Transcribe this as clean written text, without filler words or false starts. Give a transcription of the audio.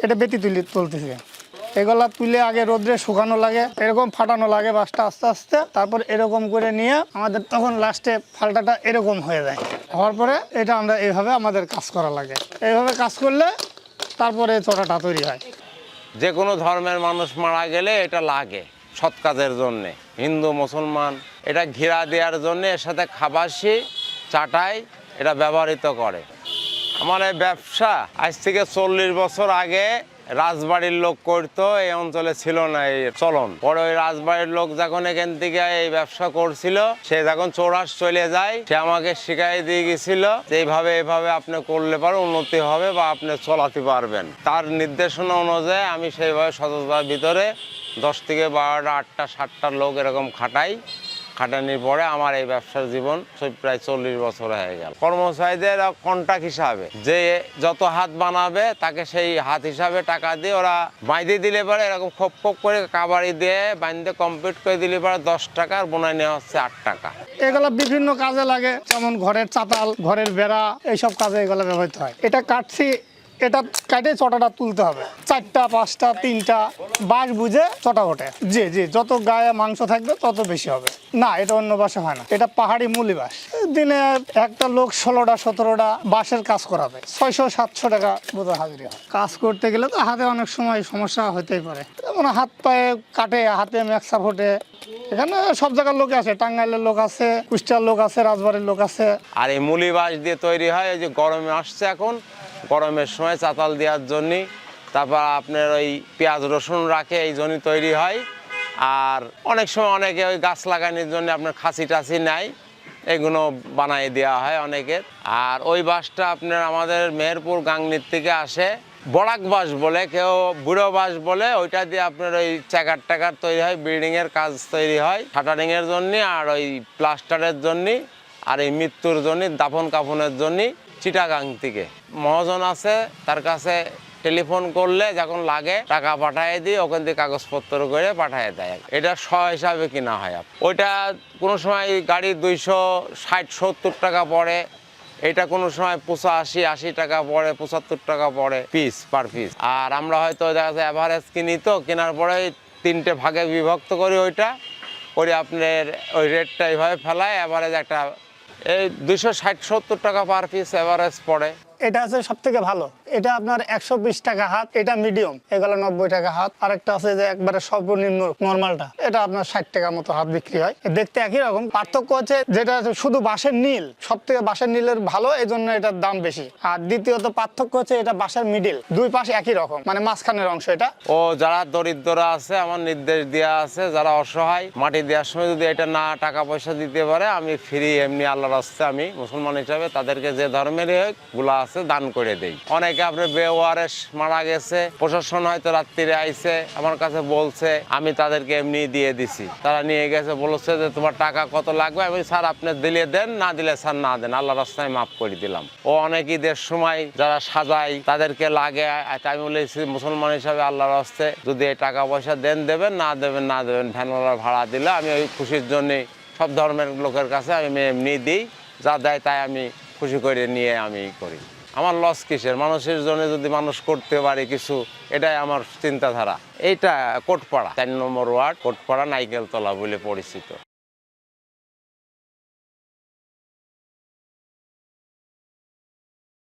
এটা বেতি তুলতেছে। এগুলা তুলে আগে রোদ্রে শুকানো লাগে, এরকম ফাটানো লাগে বাঁশটা আস্তে আস্তে, তারপর এরকম করে নিয়ে আমাদের তখন লাস্টে ফালটাটা এরকম হয়ে যায়। হওয়ার পরে এটা আমরা এইভাবে আমাদের কাজ করা লাগে। এইভাবে কাজ করলে তারপরে চটাটা তৈরি হয়। যে কোনো ধর্মের মানুষ মারা গেলে এটা লাগে সৎ কাজের জন্যে। হিন্দু মুসলমান এটা ঘিরা দেওয়ার জন্যে, এর সাথে খাবাসি চাটাই এটা ব্যবহৃত করে। আমার এই ব্যবসা আজ থেকে 40 বছর আগে রাজবাড়ির লোক করতো, এই অঞ্চলে ছিল না এই চলন। পরে ওই রাজবাড়ির লোক যখন এখান থেকে এই ব্যবসা করছিল, সে যখন চৌরাস চলে যায়, সে আমাকে শিখাই দিয়ে গেছিল যে এইভাবে আপনি করলে পারে উন্নতি হবে বা আপনি চলাতে পারবেন। তার নির্দেশনা অনুযায়ী আমি সেইভাবে সততার ভিতরে 10 থেকে 12টা 8টা 7টা লোক এরকম খাটানির পরে আমার এই ব্যবসার জীবন প্রায় 40 বছর হয়ে গেল। কর্মচারীদের কন্ট্রাক্ট হিসাবে যে যত হাত বানাবে তাকে সেই হাত হিসাবে টাকা দিয়ে ওরা বাইঁধে দিলে পরে এরকম খোপ করে কাবাড়ি দিয়ে বাইন্ধে কমপ্লিট করে দিলে পরে 10 টাকা, আর বোনাই নেওয়া হচ্ছে 8 টাকা। এগুলো বিভিন্ন কাজে লাগে, যেমন ঘরের চাতাল, ঘরের বেড়া, এইসব কাজে এগুলো ব্যবহৃত হয়। এটা কাটছি, এটা কাটে চটাটা তুলতে হবে। 4টা 5টা 3টা বাঁশ বুঝে চটা ওঠে। জি জি, যত গায়ে মাংস থাকবে তত বেশি হবে। না, এটা অন্য বাসে হয় না, এটা পাহাড়ি মুলি বাঁশ। দিনে একটা লোক 16টা 17টা বাঁশের কাজ করাবে, 600-700 টাকা বোধহয় হাজিরি হয়। কাজ করতে গেলে তো হাতে অনেক সময় সমস্যা হতেই পারে, যেমন হাত পায়ে কাটে, হাতে ম্যাক্সা ফোটে। এখানে সব জায়গার লোক আছে, টাঙ্গাইলের লোক আছে, কুষ্টিয়ার লোক আছে, রাজবাড়ির লোক আছে। আর এই মুলি বাঁশ দিয়ে তৈরি হয়, এই যে গরমে আসছে এখন, গরমের সময় চাতাল দেওয়ার জন্যে, তারপর আপনার ওই পেঁয়াজ রসুন রাখে এই জন্যই তৈরি হয়। আর অনেক সময় অনেকে ওই গাছ লাগানোর জন্য আপনার খাসি টাসি নেয়, এগুলো বানিয়ে দেওয়া হয় অনেকের। আর ওই বাঁশটা আপনার আমাদের মেহেরপুর গাংনীর থেকে আসে, বড়াক বাঁশ বলে, কেউ বুড়ো বাঁশ বলে। ওইটা দিয়ে আপনার ওই টাকার তৈরি হয়, বিল্ডিংয়ের কাজ তৈরি হয় শাটারিংয়ের জন্যে, আর ওই প্লাস্টারের জন্যে, আর এই মৃত্যুর জন্যে, দাফন কাফনের জন্যে। চিটাগাং থেকে মহাজন আছে, তার কাছে টেলিফোন করলে যখন লাগে টাকা পাঠিয়ে দিই, ওখান থেকে কাগজপত্র করে পাঠিয়ে দেয়। এটা 100 হিসাবে কিনা হয়। ওইটা কোনো সময় গাড়ি 260-70 টাকা পড়ে, এটা কোনো সময় 85-80 টাকা পড়ে, 75 টাকা পড়ে পার পিস। আর আমরা হয়তো দেখা যাচ্ছে অ্যাভারেজ কিনি, তো কেনার পরে 3টে ভাগে বিভক্ত করি, ওইটা করে আপনার ওই রেটটা এইভাবে ফেলায়, অ্যাভারেজ একটা এই 260-70 টাকা পার পিস অ্যাভারেজ পড়ে। এটা আছে সব থেকে ভালো, এটা আপনার 120 টাকা হাত, এটা মিডিয়াম, এগুলো 90 টাকা হাত। আরেকটা আছে যে একবারে সর্বনিম্ন নর্মালটা, এটা আপনার 60 টাকা মতো হাত বিক্রি হয়। দেখতে একই রকম, পার্থক্য হচ্ছে যেটা শুধু বাঁশের নীল, সব থেকে বাঁশের নীলের ভালো, এই জন্য এটার দাম বেশি। আর দ্বিতীয়ত পার্থক্য হচ্ছে এটা বাঁশের মিডিল, দুই পাশ একই রকম, মানে মাঝখানের অংশ এটা। ও যারা দরিদ্ররা আছে, আমার নির্দেশ দেওয়া আছে, যারা অসহায়, মাটি দেওয়ার সময় যদি এটা না টাকা পয়সা দিতে পারে, আমি ফ্রি এমনি আল্লাহর রাস্তায় আমি মুসলমান হিসাবে তাদেরকে যে ধর্মেরই হোক গুলা আছে দান করে দেই। অনেকে আপনার বেওয়ারেস মারা গেছে, প্রশাসন হয়তো রাত্রিরে আইছে, আমার কাছে বলছে, আমি তাদেরকে এমনি দিয়ে দিছি। তারা নিয়ে গেছে, বলছে যে তোমার টাকা কত লাগবে, আমি স্যার আপনি দিলে দেন, না দিলে স্যার না দেন, আল্লাহ রাস্তায় মাফ করে দিলাম। ও অনেক ঈদের সময় যারা সাজায় তাদেরকে লাগে, আমি বলেছি মুসলমান হিসাবে আল্লাহর রাস্তায় যদি এই টাকা পয়সা দেবেন, না দেবেন ভ্যানওয়ালার ভাড়া দিলে আমি ওই খুশির জন্যে সব ধর্মের লোকের কাছে আমি এমনি দিই, যা দেয় তাই আমি খুশি করে নিয়ে আমি করি। আমার লস কিসের, মানুষের জন্য যদি মানুষ করতে পারে কিছু, এটাই আমার চিন্তাধারা। এইটা কোটপাড়া 4 নম্বর ওয়ার্ড, কোটপাড়া নাইকেলতলা বলে পরিচিত।